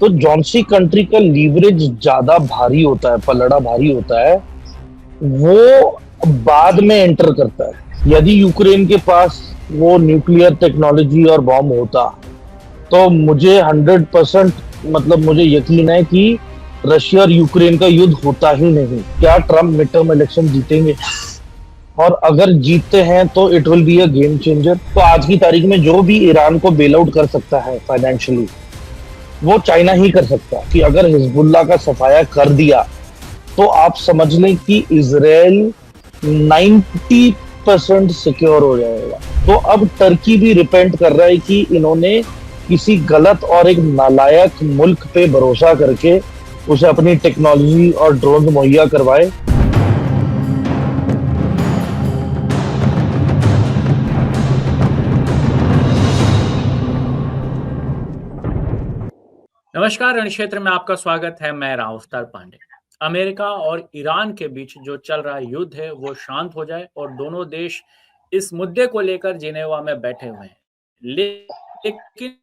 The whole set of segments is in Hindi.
तो जौन सी कंट्री का लीवरेज ज्यादा भारी होता है, पलड़ा भारी होता है, वो बाद में एंटर करता है। यदि यूक्रेन के पास वो न्यूक्लियर टेक्नोलॉजी और बॉम्ब होता तो मुझे 100% मतलब मुझे यकीन है कि रशिया और यूक्रेन का युद्ध होता ही नहीं। क्या ट्रम्प मिड टर्म इलेक्शन जीतेंगे? और अगर जीतते हैं तो it will be a game changer. तो आज की तारीख में जो भी ईरान को बेल आउट कर सकता है फाइनेंशियली, वो चाइना ही कर सकता है। कि अगर हिजबुल्ला का सफाया कर दिया तो आप समझ लें कि इजराइल 90% सिक्योर हो जाएगा। तो अब टर्की भी रिपेंट कर रहा है कि इन्होंने किसी गलत और एक नालायक मुल्क पे भरोसा करके उसे अपनी टेक्नोलॉजी और ड्रोन मुहैया करवाए। नमस्कार। रण क्षेत्र में आपका स्वागत है। मैं राव अवतार पांडे। अमेरिका और ईरान के बीच जो चल रहा युद्ध है वो शांत हो जाए और दोनों देश इस मुद्दे को लेकर जिनेवा में बैठे हुए हैं। लेकिन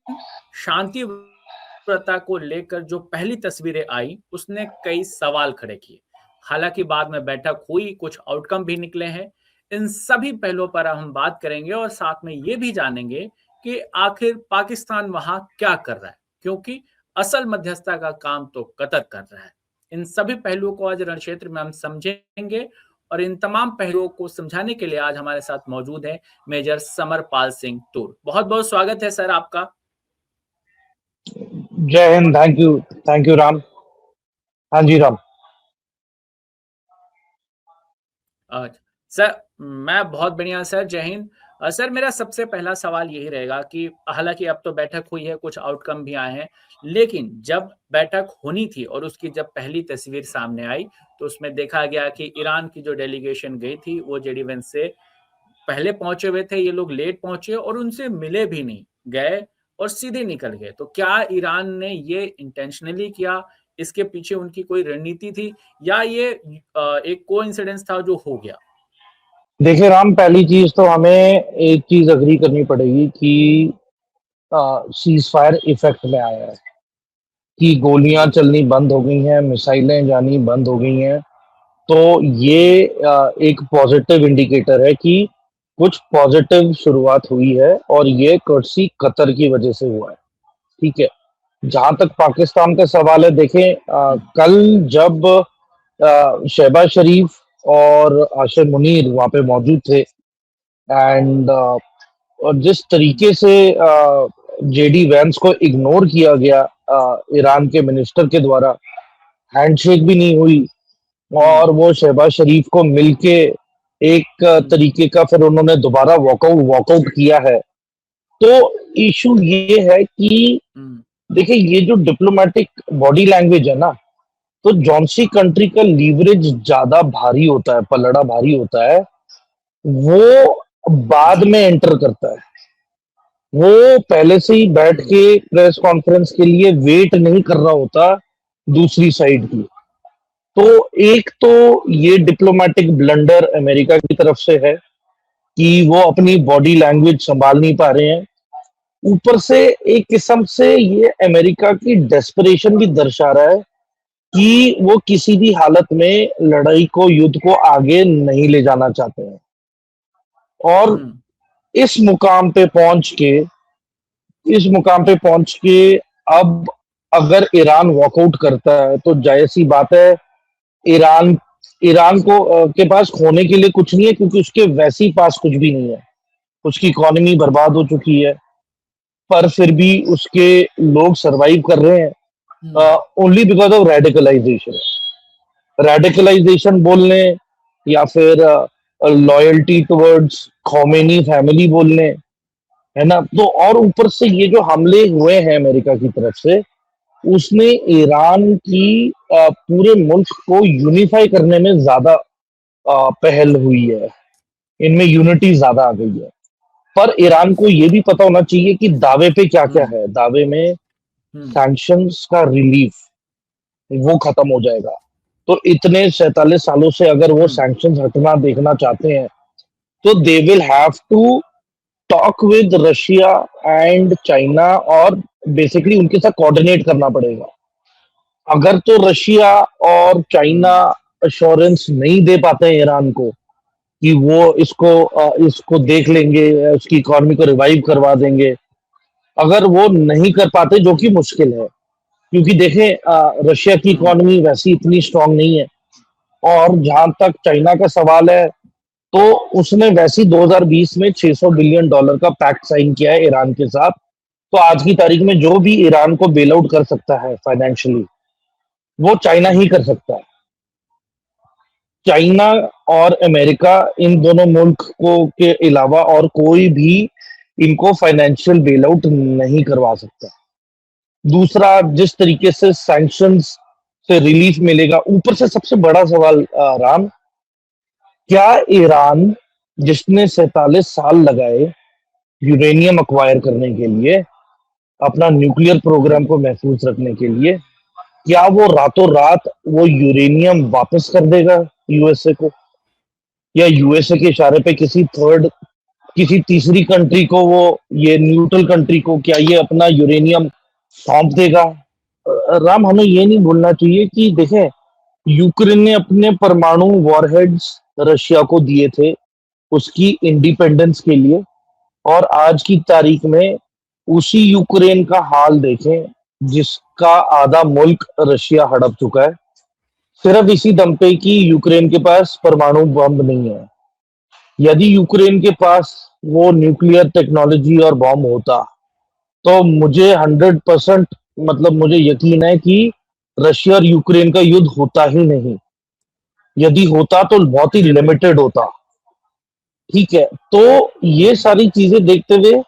शांति वार्ता को लेकर जो पहली तस्वीरें आई उसने कई सवाल खड़े किए। हालांकि बाद में बैठक हुई, कुछ आउटकम भी निकले हैं। इन सभी पहलुओं पर हम बात करेंगे और साथ में ये भी जानेंगे कि आखिर पाकिस्तान वहां क्या कर रहा है, क्योंकि असल मध्यस्थता का काम तो कतर कर रहा है। इन सभी पहलुओं को आज रण क्षेत्र में हम समझेंगे और इन तमाम पहलुओं को समझाने के लिए आज हमारे साथ मौजूद है मेजर समरपाल सिंह तूर। बहुत बहुत स्वागत है सर आपका। जय हिंद। Thank you Ram. हाँ जी राम। सर मैं बहुत बढ़िया सर, जय हिंद। सर मेरा सबसे पहला सवाल यही रहेगा कि हालांकि अब तो बैठक हुई है, कुछ आउटकम भी आए हैं, लेकिन जब बैठक होनी थी और उसकी जब पहली तस्वीर सामने आई तो उसमें देखा गया कि ईरान की जो डेलीगेशन गई थी वो जेडी वेंस से पहले पहुंचे हुए थे। ये लोग लेट पहुंचे और उनसे मिले भी नहीं, गए और सीधे निकल गए। तो क्या ईरान ने ये इंटेंशनली किया? इसके पीछे उनकी कोई रणनीति थी या ये एक कोइंसिडेंस था जो हो गया? देखिए राम, पहली चीज तो हमें एक चीज अग्री करनी पड़ेगी कि सीज फायर इफेक्ट में आया है, कि गोलियां जी। चलनी बंद हो गई हैं, मिसाइलें जानी बंद हो गई हैं। तो ये एक पॉजिटिव इंडिकेटर है कि कुछ पॉजिटिव शुरुआत हुई है, और ये कर्सी कतर की वजह से हुआ है। ठीक है। जहां तक पाकिस्तान का सवाल है, देखें, कल जब शहबाज शरीफ और आशिम मुनीर वहां पे मौजूद थे, एंड और जिस तरीके से जेडी वैंस को इग्नोर किया गया ईरान के मिनिस्टर के द्वारा, हैंडशेक भी नहीं हुई, और वो शहबाज शरीफ को मिलके एक तरीके का फिर उन्होंने दोबारा वॉकआउट किया है। तो इशू ये है कि देखिए, ये जो डिप्लोमेटिक बॉडी लैंग्वेज है ना, तो जौन सी कंट्री का लीवरेज ज्यादा भारी होता है, पलड़ा भारी होता है, वो बाद जी। में एंटर करता है। वो पहले से ही बैठ के प्रेस कॉन्फ्रेंस के लिए वेट नहीं कर रहा होता दूसरी साइड की। तो एक तो ये डिप्लोमेटिक ब्लंडर अमेरिका की तरफ से है कि वो अपनी बॉडी लैंग्वेज संभाल नहीं पा रहे हैं। ऊपर से एक किस्म से ये अमेरिका की डेस्परेशन भी दर्शा रहा है कि वो किसी भी हालत में लड़ाई को, युद्ध को आगे नहीं ले जाना चाहते हैं। और इस मुकाम पे पहुंच के इस मुकाम पे पहुंच के अब अगर ईरान वॉकआउट करता है तो जाहिर सी बात है, ईरान ईरान को के पास खोने के लिए कुछ नहीं है, क्योंकि उसके वैसे ही पास कुछ भी नहीं है। उसकी इकोनॉमी बर्बाद हो चुकी है, पर फिर भी उसके लोग सरवाइव कर रहे हैं only because of radicalization. Radicalization बोल लें या फिर लॉयल्टी टुवर्ड्स खोमेनी फैमिली बोल लें, है ना। तो और ऊपर से ये जो हमले हुए हैं अमेरिका की तरफ से, उसने ईरान की पूरे मुल्क को यूनिफाई करने में ज्यादा पहल हुई है। इनमें यूनिटी ज्यादा आ गई है। पर ईरान को ये भी पता होना चाहिए कि दावे पे क्या क्या है। दावे में सैंक्शंस का रिलीफ वो खत्म हो जाएगा। तो इतने 47 सालों से अगर वो सैंक्शंस हटना देखना चाहते हैं, तो they will have to talk with Russia and China और बेसिकली उनके साथ कोऑर्डिनेट करना पड़ेगा। अगर तो रशिया और चाइना अश्योरेंस नहीं दे पाते हैं ईरान को कि वो इसको देख लेंगे, उसकी इकोनॉमी को रिवाइव करवा देंगे, अगर वो नहीं कर पाते, जो कि मुश्किल है, क्योंकि देखें रशिया की इकोनॉमी वैसी इतनी स्ट्रांग नहीं है। और जहां तक चाइना का सवाल है, तो उसने वैसे ही 2020 में $600 बिलियन का पैक्ट साइन किया है ईरान के साथ। तो आज की तारीख में जो भी ईरान को बेल आउट कर सकता है फाइनेंशियली, वो चाइना ही कर सकता है। चाइना और अमेरिका, इन दोनों मुल्क को के अलावा और कोई भी इनको फाइनेंशियल बेल आउट नहीं करवा सकता। दूसरा, जिस तरीके से सैंक्शंस से रिलीफ मिलेगा, ऊपर से सबसे बड़ा सवाल राम, क्या ईरान जिसने 47 साल लगाए यूरेनियम अक्वायर करने के लिए, अपना न्यूक्लियर प्रोग्राम को महफूज रखने के लिए, क्या वो रातों रात वो यूरेनियम वापस कर देगा यूएसए को, या यूएसए के इशारे पे किसी तीसरी कंट्री को, वो ये न्यूट्रल कंट्री को, क्या ये अपना यूरेनियम सौंप देगा? राम, हमें ये नहीं भूलना चाहिए कि देखें, यूक्रेन ने अपने परमाणु वॉरहेड्स रशिया को दिए थे उसकी इंडिपेंडेंस के लिए, और आज की तारीख में उसी यूक्रेन का हाल देखें जिसका आधा मुल्क रशिया हड़प चुका है, सिर्फ इसी दम पे कि यूक्रेन के पास परमाणु बम नहीं है। यदि यूक्रेन के पास वो न्यूक्लियर टेक्नोलॉजी और बम होता, तो मुझे 100% मतलब मुझे यकीन है कि रशिया और यूक्रेन का युद्ध होता ही नहीं। यदि होता तो बहुत ही लिमिटेड होता। ठीक है, तो ये सारी चीजें देखते हुए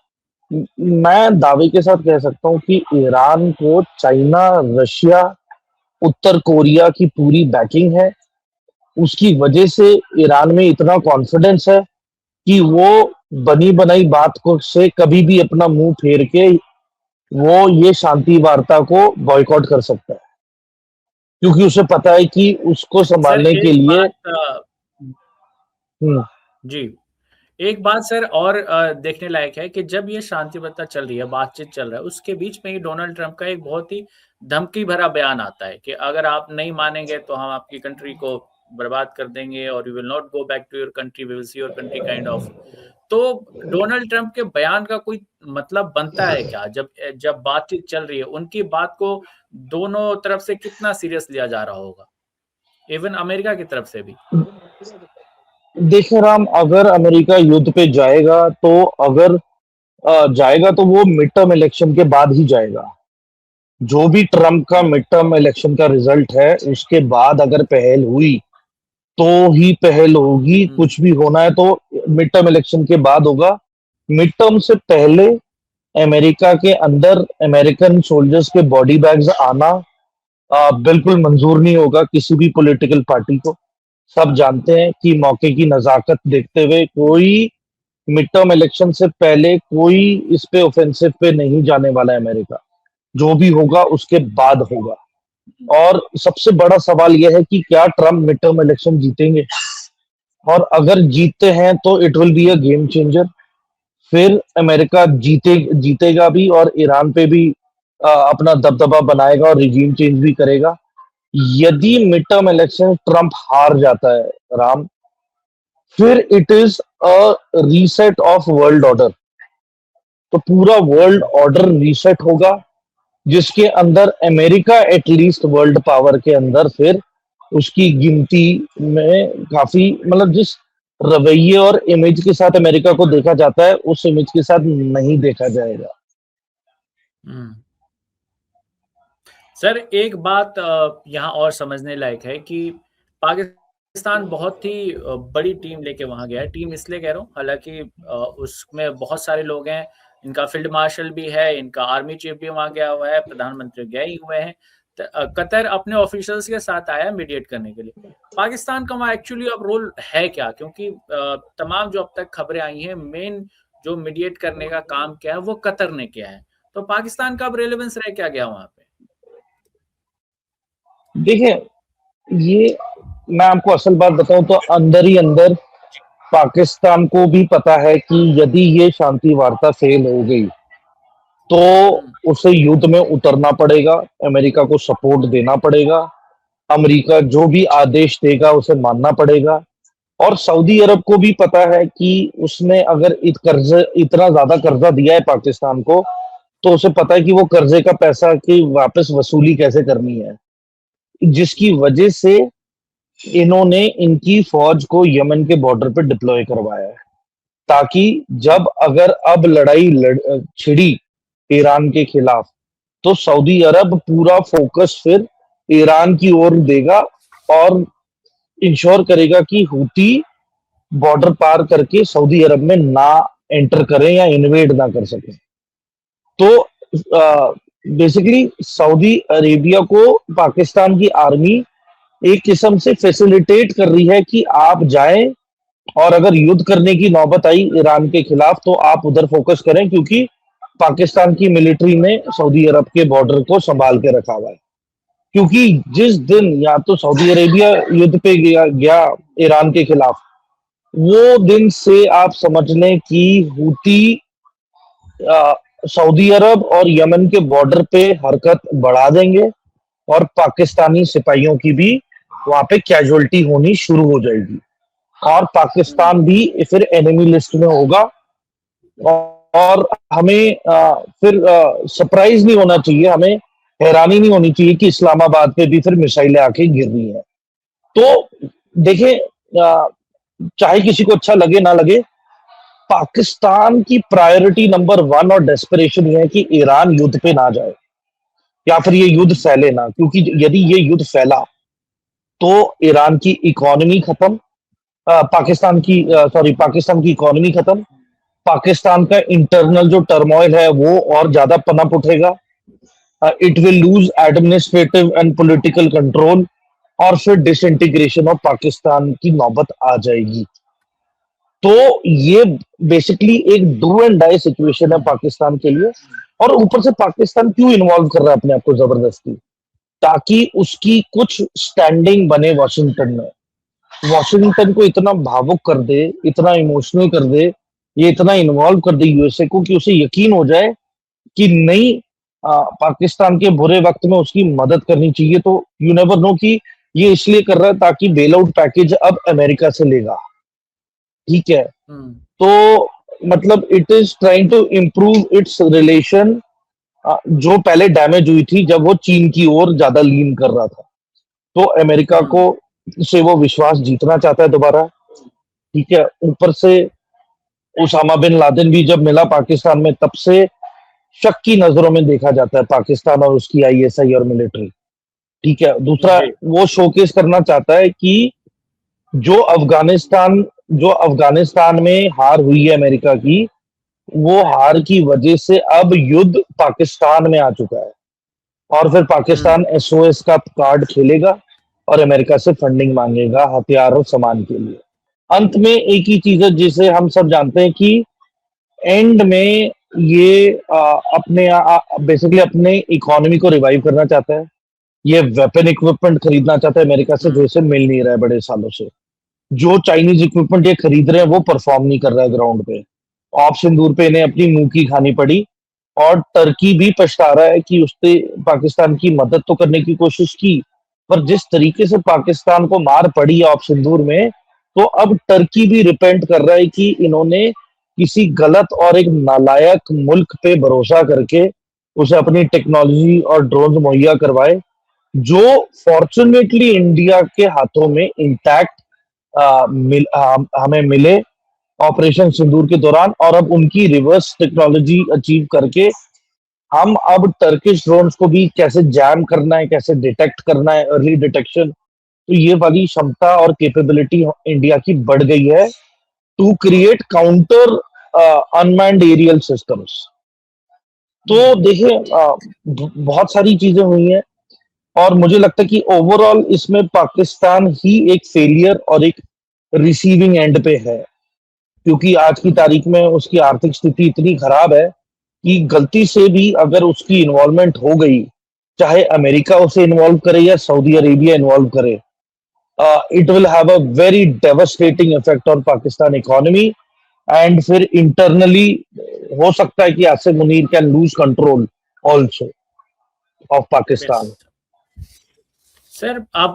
मैं दावे के साथ कह सकता हूँ कि ईरान को चाइना, रशिया, उत्तर कोरिया की पूरी बैकिंग है। उसकी वजह से ईरान में इतना कॉन्फिडेंस है कि वो बनी बनाई बात को से कभी भी अपना मुंह फेर के वो ये शांति वार्ता को बॉयकॉट कर सकता है, क्योंकि उसे पता है कि उसको सर संभालने के एक लिए। बात हम्म, जी, एक बात सर और देखने लायक है कि जब ये शांति वार्ता चल रही है, बातचीत चल रहा है, उसके बीच में ही डोनाल्ड ट्रंप का एक बहुत ही धमकी भरा बयान आता है कि अगर आप नहीं मानेंगे तो हम आपकी कंट्री को बर्बाद कर देंगे और you will not go back to your country, we will see your country kind of. तो डोनाल्ड ट्रंप के बयान का कोई मतलब बनता है क्या? जब बातचीत चल रही है, उनकी बात को दोनों तरफ से कितना सीरियस लिया जा रहा होगा, इवन अमेरिका की तरफ से भी? देखिए राम, अगर अमेरिका युद्ध पे जाएगा, तो अगर जाएगा तो वो मिड टर्म इलेक्शन के बाद ही जाएगा। जो भी ट्रम्प का मिड टर्म इलेक्शन का रिजल्ट है, उसके बाद अगर पहल हुई तो ही पहल होगी। कुछ भी होना है तो मिड टर्म इलेक्शन के बाद होगा। मिड टर्म से पहले अमेरिका के अंदर अमेरिकन सोल्जर्स के बॉडी बैग्स आना बिल्कुल मंजूर नहीं होगा किसी भी पॉलिटिकल पार्टी को। सब जानते हैं कि मौके की नजाकत देखते हुए कोई मिड टर्म इलेक्शन से पहले कोई इस पे ऑफेंसिव पे नहीं जाने वाला है अमेरिका। जो भी होगा उसके बाद होगा। और सबसे बड़ा सवाल यह है कि क्या ट्रम्प मिड टर्म इलेक्शन जीतेंगे, और अगर जीतते हैं तो it will be a game changer. फिर अमेरिका जीतेगा भी और ईरान पे भी अपना दबदबा बनाएगा और रिजीम चेंज भी करेगा। यदि मिड टर्म इलेक्शन ट्रम्प हार जाता है राम, फिर it is a reset of world order. तो पूरा वर्ल्ड ऑर्डर रीसेट होगा, जिसके अंदर अमेरिका एटलीस्ट वर्ल्ड पावर के अंदर फिर उसकी गिनती में काफी, मतलब जिस रवैये और इमेज के साथ अमेरिका को देखा जाता है, उस इमेज के साथ नहीं देखा जाएगा। सर एक बात यहाँ और समझने लायक है कि पाकिस्तान बहुत ही बड़ी टीम लेके वहां गया है। टीम इसलिए कह रहा हूँ, हालांकि उसमें बहुत सारे लोग हैं, इनका फील्ड मार्शल भी है, इनका आर्मी चीफ भी वहां गया हुआ है, प्रधानमंत्री गए ही हुए हैं। कतर अपने ऑफिशियल्स के साथ आया मीडिएट करने के लिए। पाकिस्तान का वहां एक्चुअली अब रोल है क्या? क्योंकि तमाम जो अब तक खबरें आई हैं, मेन जो मीडिएट करने का काम किया है वो कतर ने किया है। तो पाकिस्तान का अब रेलेवेंस रह क्या गया वहां पे? देखिए, ये मैं आपको असल बात बताऊं तो अंदर ही अंदर पाकिस्तान को भी पता है कि यदि ये शांति वार्ता फेल हो गई तो उसे युद्ध में उतरना पड़ेगा, अमेरिका को सपोर्ट देना पड़ेगा, अमेरिका जो भी आदेश देगा उसे मानना पड़ेगा। और सऊदी अरब को भी पता है कि उसने अगर इतना ज्यादा कर्जा दिया है पाकिस्तान को, तो उसे पता है कि वो कर्जे का पैसा की वापस वसूली कैसे करनी है, जिसकी वजह से इन्होंने इनकी फौज को यमन के बॉर्डर पे डिप्लॉय करवाया है, ताकि जब अगर अब छिड़ी ईरान के खिलाफ, तो सऊदी अरब पूरा फोकस फिर ईरान की ओर देगा और इंश्योर करेगा कि हूती बॉर्डर पार करके सऊदी अरब में ना एंटर करें या इन्वेड ना कर सकें। तो बेसिकली सऊदी अरेबिया को पाकिस्तान की आर्मी एक किस्म से फैसिलिटेट कर रही है कि आप जाएं, और अगर युद्ध करने की नौबत आई ईरान के खिलाफ तो आप उधर फोकस करें, क्योंकि पाकिस्तान की मिलिट्री ने सऊदी अरब के बॉर्डर को संभाल के रखा हुआ है। क्योंकि जिस दिन या तो सऊदी अरेबिया युद्ध पे गया ईरान के खिलाफ, वो दिन से आप समझ लें कि हूती सऊदी अरब और यमन के बॉर्डर पे हरकत बढ़ा देंगे, और पाकिस्तानी सिपाहियों की भी वहां पे कैजुअलिटी होनी शुरू हो जाएगी, और पाकिस्तान भी फिर एनिमी लिस्ट में होगा। और हमें फिर सरप्राइज नहीं होना चाहिए, हमें हैरानी नहीं होनी चाहिए कि इस्लामाबाद पे भी फिर मिसाइलें आके गिर रही हैं। तो देखें, चाहे किसी को अच्छा लगे ना लगे, पाकिस्तान की प्रायोरिटी नंबर 1 और डेस्परेशन ये है कि ईरान युद्ध पे ना जाए, या फिर ये युद्ध फैले ना, क्योंकि यदि ये युद्ध फैला तो ईरान की इकोनॉमी खत्म, पाकिस्तान की इकोनॉमी खत्म, पाकिस्तान का इंटरनल जो टर्मोइल है वो और ज्यादा पनप उठेगा, it will lose administrative and political control, और फिर डिसइंटीग्रेशन ऑफ पाकिस्तान की नौबत आ जाएगी। तो ये बेसिकली एक डू एंड डाई सिचुएशन है पाकिस्तान के लिए। और ऊपर से पाकिस्तान क्यों इन्वॉल्व कर रहा है अपने आप को जबरदस्ती, ताकि उसकी कुछ स्टैंडिंग बने वॉशिंगटन में, वॉशिंगटन को इतना भावुक कर दे, इतना इमोशनल कर दे, ये इतना इन्वॉल्व कर दे यूएसए को कि उसे यकीन हो जाए कि नहीं, पाकिस्तान के बुरे वक्त में उसकी मदद करनी चाहिए। तो यू नेवर नो कि ये इसलिए कर रहा है ताकि बेल आउट पैकेज अब अमेरिका से लेगा, ठीक है। तो मतलब it is trying to improve its relation, जो पहले डैमेज हुई थी जब वो चीन की ओर ज्यादा लीन कर रहा था। तो अमेरिका को से वो विश्वास जीतना चाहता है दोबारा, ठीक है। ऊपर से उसामा बिन लादेन भी जब मिला पाकिस्तान में, तब से शक की नजरों में देखा जाता है पाकिस्तान और उसकी आईएसआई और मिलिट्री, ठीक है। दूसरा, वो शोकेस करना चाहता है कि जो अफगानिस्तान में हार हुई है अमेरिका की, वो हार की वजह से अब युद्ध पाकिस्तान में आ चुका है, और फिर पाकिस्तान एसओएस का कार्ड खेलेगा और अमेरिका से फंडिंग मांगेगा हथियार और सामान के लिए। अंत में एक ही चीज है जिसे हम सब जानते हैं कि एंड में ये अपने बेसिकली अपने इकोनॉमी को रिवाइव करना चाहता है। ये वेपन इक्विपमेंट खरीदना चाहता है अमेरिका से, जो इसे मिल नहीं रहा है बड़े सालों से। जो चाइनीज इक्विपमेंट ये खरीद रहे हैं वो परफॉर्म नहीं कर रहा है ग्राउंड पे। ऑप सिंदूर पे इन्हें अपनी मुंह की खानी पड़ी, और टर्की भी पछता रहा है कि उसने पाकिस्तान की मदद तो करने की कोशिश की, पर जिस तरीके से पाकिस्तान को मार पड़ी है ऑप सिंदूर में, तो अब टर्की भी रिपेंट कर रहा है कि इन्होंने किसी गलत और एक नालायक मुल्क पे भरोसा करके उसे अपनी टेक्नोलॉजी और ड्रोन मुहैया करवाए, जो फॉर्चुनेटली इंडिया के हाथों में इंटैक्ट हमें मिले ऑपरेशन सिंदूर के दौरान। और अब उनकी रिवर्स टेक्नोलॉजी अचीव करके हम अब टर्किश ड्रोन्स को भी कैसे जैम करना है, कैसे डिटेक्ट करना है, अर्ली डिटेक्शन, तो ये वाली क्षमता और कैपेबिलिटी इंडिया की बढ़ गई है to create counter unmanned aerial systems. तो देखिए, बहुत सारी चीजें हुई हैं, और मुझे लगता है कि ओवरऑल इसमें पाकिस्तान ही एक फेलियर और एक रिसीविंग एंड पे है, क्योंकि आज की तारीख में उसकी आर्थिक स्थिति इतनी खराब है कि गलती से भी अगर उसकी इन्वॉल्वमेंट हो गई, चाहे अमेरिका उसे इन्वॉल्व करे या सऊदी अरेबिया इन्वॉल्व करे, it will have a very devastating effect on Pakistan economy, and फिर इंटरनली हो सकता है कि Asif Munir can lose control also of yes Pakistan. Sir, अब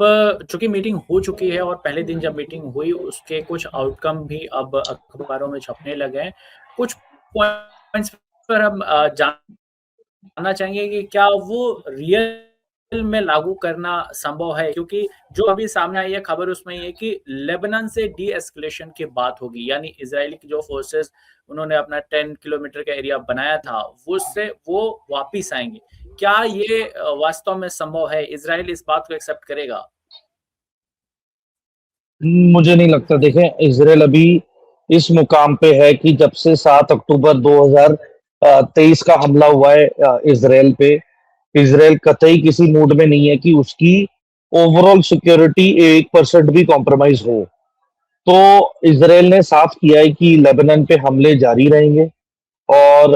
चूंकि मीटिंग हो चुकी है और पहले दिन जब मीटिंग हुई उसके कुछ आउटकम भी अब अखबारों में छपने लगे हैं। कुछ पॉइंट्स पर हम जानना चाहेंगे कि क्या वो रियल में लागू करना संभव है, क्योंकि जो अभी सामने आई है खबर उसमें ये है कि लेबनान से डी एस्केलेशन की बात होगी, यानी इजरायली की जो फोर्सेस उन्होंने अपना 10 किलोमीटर का एरिया बनाया था उससे वो वापिस आएंगे। क्या ये वास्तव में संभव है? इजराइल इस बात को एक्सेप्ट करेगा? मुझे नहीं लगता। देखें, इजराइल अभी इस मुकाम पे है कि जब से 7 अक्टूबर 2023 का हमला हुआ है इजराइल पे, इजराइल कतई किसी मूड में नहीं है कि उसकी ओवरऑल सिक्योरिटी 1% भी कॉम्प्रोमाइज हो। तो इजराइल ने साफ किया है कि लेबनान पे हमले जारी रहेंगे और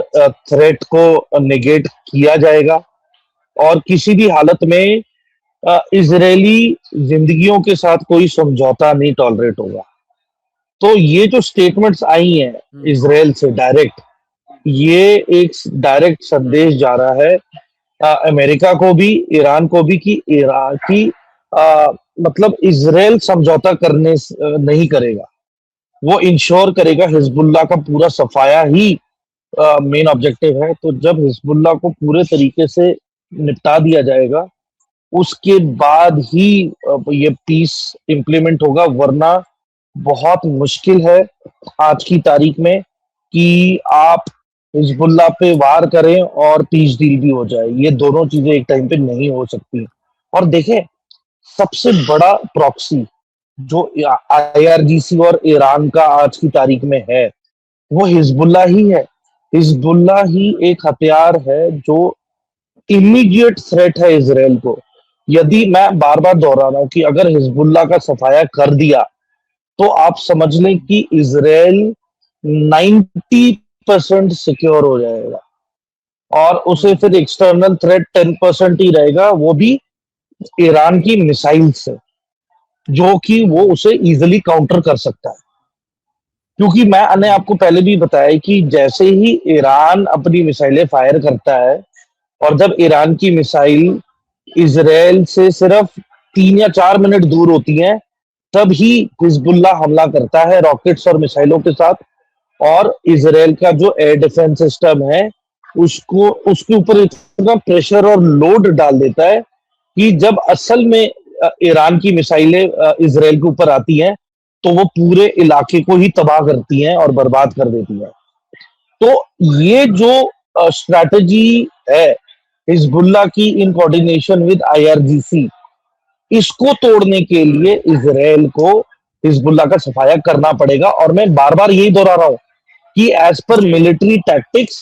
थ्रेट को नेगेट किया जाएगा, और किसी भी हालत में इजरायली जिंदगियों के साथ कोई समझौता नहीं टॉलरेट होगा। तो ये जो स्टेटमेंट्स आई हैं इजराइल से डायरेक्ट, ये एक डायरेक्ट संदेश जा रहा है अमेरिका को भी, ईरान को भी, कि ईरान की मतलब इजराइल समझौता करने नहीं करेगा। वो इंश्योर करेगा हिजबुल्लाह का पूरा सफाया ही मेन ऑब्जेक्टिव है। तो जब हिजबुल्लाह को पूरे तरीके से निपटा दिया जाएगा उसके बाद ही ये पीस इंप्लीमेंट होगा, वरना बहुत मुश्किल है आज की तारीख में कि आप हिजबुल्लाह पे वार करें और पीस डील भी हो जाए। ये दोनों चीजें एक टाइम पे नहीं हो सकती। और देखें, सबसे बड़ा प्रॉक्सी जो आईआरजीसी और ईरान का आज की तारीख में है वो हिजबुल्लाह ही है। हिजबुल्लाह ही एक हथियार है जो इमीडिएट थ्रेट है इजराइल को। यदि मैं बार बार दोहरा रहा हूं कि अगर हिजबुल्लाह का सफाया कर दिया तो आप समझ लें कि इजराइल 90% सिक्योर हो जाएगा, और उसे फिर एक्सटर्नल थ्रेट 10% ही रहेगा, वो भी ईरान की मिसाइल से, जो कि वो उसे इजीली काउंटर कर सकता है। क्योंकि मैंने आपको पहले भी बताया कि जैसे ही ईरान अपनी मिसाइलें फायर करता है, और जब ईरान की मिसाइल इजराइल से सिर्फ 3 या 4 मिनट दूर होती हैं, तब ही हिजबुल्लाह हमला करता है रॉकेट्स और मिसाइलों के साथ। और इजराइल का जो एयर डिफेंस सिस्टम है उसको उसके ऊपर इतना प्रेशर और लोड डाल देता है कि जब असल में ईरान की मिसाइलें इजराइल के ऊपर आती हैं तो वो पूरे इलाके को ही तबाह करती हैं और बर्बाद कर देती हैं। तो ये जो स्ट्रैटेजी है हिजबुल्लाह की इन कोऑर्डिनेशन विद आईआरजीसी, इसको तोड़ने के लिए इजराइल को हिजबुल्लाह का सफाया करना पड़ेगा। और मैं बार बार यही दोहरा रहा हूं कि एज पर मिलिट्री टैक्टिक्स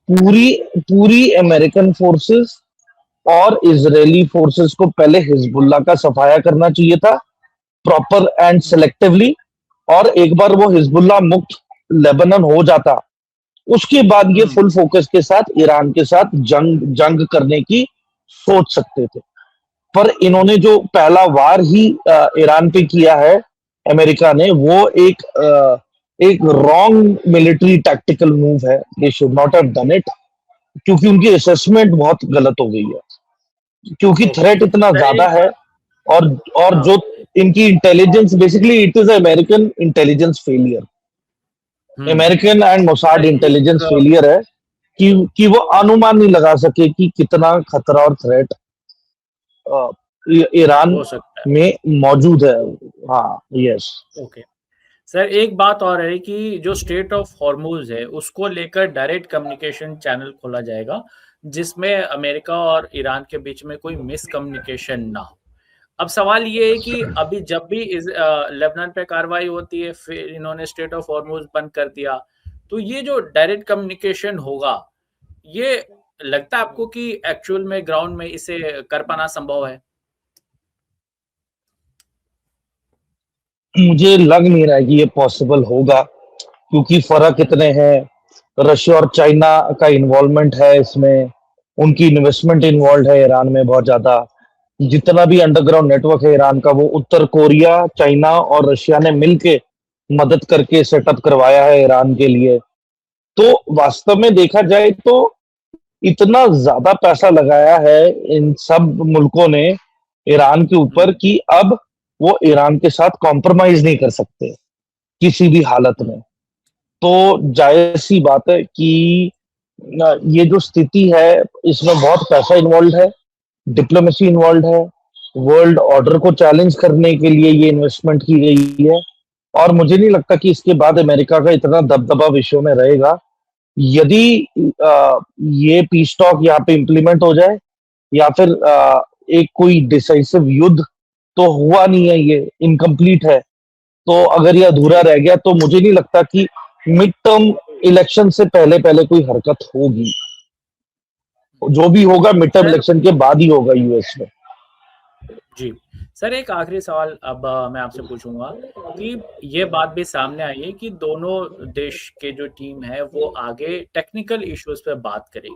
पूरी पूरी अमेरिकन फोर्सेस और इजरायली फोर्सेस को पहले हिजबुल्लाह का सफाया करना चाहिए था, प्रॉपर एंड सेलेक्टिवली। और एक बार वो हिजबुल्लाह मुक्त लेबनान हो जाता, उसके बाद ये फुल फोकस के साथ ईरान के साथ जंग करने की सोच सकते थे। पर इन्होंने जो पहला वार ही ईरान पे किया है अमेरिका ने, वो एक रॉन्ग मिलिट्री टैक्टिकल मूव है। They should not have done it, क्योंकि उनकी असेसमेंट बहुत गलत हो गई है, क्योंकि थ्रेट इतना ज्यादा है। और जो इनकी intelligence, basically it is American intelligence failure, American and Mossad intelligence failure है कि वो अनुमान नहीं लगा सके कि कितना खतरा और थ्रेट ईरान में मौजूद है। हाँ, यस। ओके सर, एक बात और है कि जो स्ट्रेट ऑफ हॉर्मुज है उसको लेकर डायरेक्ट कम्युनिकेशन चैनल खोला जाएगा जिसमें अमेरिका और ईरान के बीच में कोई मिसकम्युनिकेशन ना हो। अब सवाल ये है कि अभी जब भी लेबनान पे कार्रवाई होती है फिर इन्होंने स्ट्रेट ऑफ हॉर्मुज बंद कर दिया, तो ये जो डायरेक्ट कम्युनिकेशन होगा, ये लगता है आपको कि एक्चुअल में ग्राउंड में इसे कर पाना संभव है? मुझे लग नहीं रहा है कि ये पॉसिबल होगा, क्योंकि फर्क इतने हैं। रशिया और चाइना का इन्वॉल्वमेंट है इसमें, उनकी इन्वेस्टमेंट इन्वॉल्व है ईरान में बहुत ज्यादा। जितना भी अंडरग्राउंड नेटवर्क है ईरान का, वो उत्तर कोरिया, चाइना और रशिया ने मिलके मदद करके सेटअप करवाया है ईरान के लिए। तो वास्तव में देखा जाए तो इतना ज्यादा पैसा लगाया है इन सब मुल्कों ने ईरान के ऊपर कि अब वो ईरान के साथ कॉम्प्रोमाइज नहीं कर सकते किसी भी हालत में। तो जायज सी बात है कि ये जो स्थिति है इसमें बहुत पैसा इन्वॉल्व है, डिप्लोमेसी इन्वॉल्व है, वर्ल्ड ऑर्डर को चैलेंज करने के लिए ये इन्वेस्टमेंट की गई है। और मुझे नहीं लगता कि इसके बाद अमेरिका का इतना दबदबा विश्व में रहेगा। यदि ये पीस टॉक यहाँ पे इम्प्लीमेंट हो जाए या फिर एक कोई डिसाइसिव युद्ध तो हुआ नहीं है, ये इनकम्प्लीट है। तो अगर ये अधूरा रह गया तो मुझे नहीं लगता कि मिड टर्म इलेक्शन से पहले पहले कोई हरकत होगी। जो भी होगा मिड टर्म इलेक्शन के बाद ही होगा यूएस में। जी सर, एक आखिरी सवाल अब मैं आपसे पूछूंगा कि ये बात भी सामने आई है कि दोनों देश के जो टीम है वो आगे टेक्निकल इश्यूज पे बात करेगी।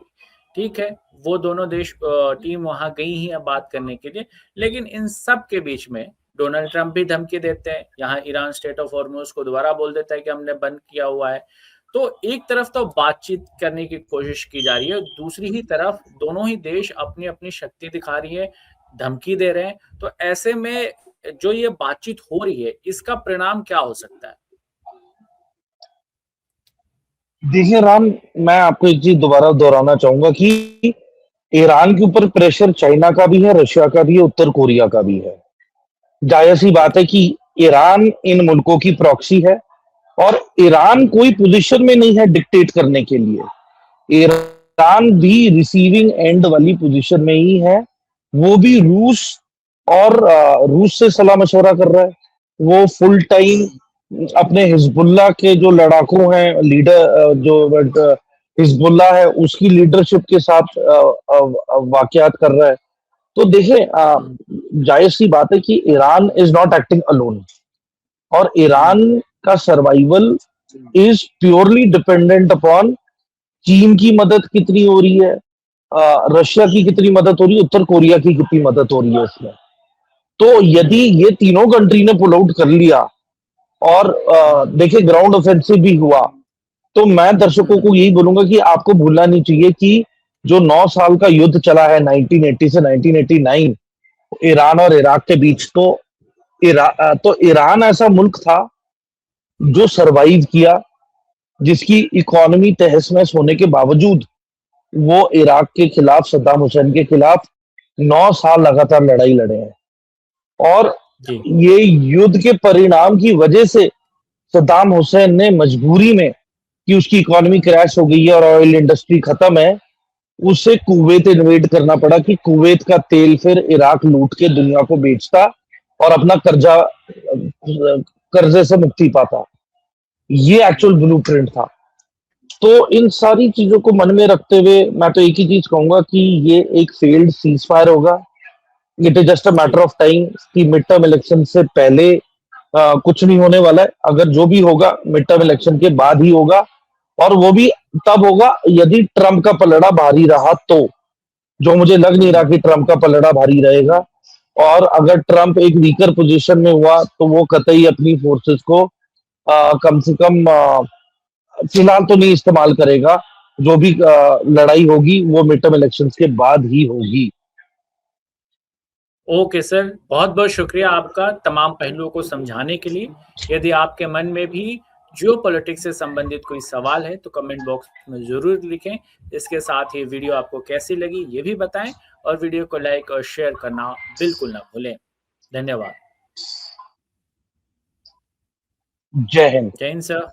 ठीक है, वो दोनों देश टीम वहां गई ही है बात करने के लिए, लेकिन इन सब के बीच में डोनाल्ड ट्रंप भी धमकी देते हैं, यहाँ ईरान स्टेट ऑफ हॉर्मुज को दोबारा बोल देता है कि हमने बंद किया हुआ है। तो एक तरफ तो बातचीत करने की कोशिश की जा रही है, दूसरी ही तरफ दोनों ही देश अपनी अपनी शक्ति दिखा रही है, धमकी दे रहे हैं। तो ऐसे में जो ये बातचीत हो रही है इसका परिणाम क्या हो सकता है? देखिए राम, मैं आपको एक चीज दोबारा दोहराना चाहूंगा कि ईरान के ऊपर प्रेशर चाइना का भी है, रशिया का भी है, उत्तर कोरिया का भी है। जाहिर सी बात है कि ईरान इन मुल्कों की प्रॉक्सी है और ईरान कोई पोजीशन में नहीं है डिक्टेट करने के लिए। ईरान भी रिसीविंग एंड वाली पोजीशन में ही है। वो भी रूस और रूस से सलाह मशवरा कर रहा है। वो फुल टाइम अपने हिजबुल्ला के जो लड़ाकू हैं, लीडर जो हिजबुल्ला है उसकी लीडरशिप के साथ वाकयात कर रहा है। तो देखिए, जाहिर सी बात है कि Iran is not acting alone और ईरान का survival is purely dependent upon चीन की मदद कितनी हो रही है, रशिया की कितनी मदद हो रही है, उत्तर कोरिया की कितनी मदद हो रही है इसमें। तो यदि ये तीनों कंट्री ने पुल आउट कर लिया और देखिए ग्राउंड ऑफेंसिव भी हुआ, तो मैं दर्शकों को यही बोलूंगा कि आपको भूलना नहीं चाहिए कि जो 9 साल का युद्ध चला है 1980 से 1989 ईरान और इराक के बीच, तो ईरान ऐसा मुल्क था जो सरवाइव किया, जिसकी इकोनॉमी तहस नहस होने के बावजूद वो इराक के खिलाफ, सद्दाम हुसैन के खिलाफ 9 साल लगातार लड़ाई लड़े हैं। और ये युद्ध के परिणाम की वजह से सद्दाम हुसैन ने मजबूरी में कि उसकी इकोनॉमी क्रैश हो गई है और ऑयल इंडस्ट्री खत्म है, उसे कुवैत इन्वेड करना पड़ा कि कुवैत का तेल फिर इराक लूट के दुनिया को बेचता और अपना कर्जे से मुक्ति पाता। ये एक्चुअल ब्लूप्रिंट था। तो इन सारी चीजों को मन में रखते हुए मैं तो एक ही चीज कहूंगा कि ये एक फेल्ड सीज फायर होगा। It is just a matter of time कि मिड टर्म इलेक्शन से पहले कुछ नहीं होने वाला है। अगर जो भी होगा मिड टर्म इलेक्शन के बाद ही होगा और वो भी तब होगा यदि ट्रंप का पलड़ा भारी रहा तो, जो मुझे लग नहीं रहा कि ट्रंप का पलड़ा भारी रहेगा। और अगर ट्रंप एक वीकर पोजीशन में हुआ तो वो कतई अपनी फोर्सेस को कम से कम फिलहाल तो नहीं इस्तेमाल करेगा। जो भी लड़ाई होगी वो मिड टर्म इलेक्शंस के बाद ही होगी। ओके सर, बहुत बहुत शुक्रिया आपका तमाम पहलुओं को समझाने के लिए। यदि आपके मन में भी जियोपॉलिटिक्स से संबंधित कोई सवाल है तो कमेंट बॉक्स में जरूर लिखें। इसके साथ ही वीडियो आपको कैसी लगी ये भी बताएं और वीडियो को लाइक और शेयर करना बिल्कुल ना भूलें। धन्यवाद। जय हिंद। जय हिंद सर।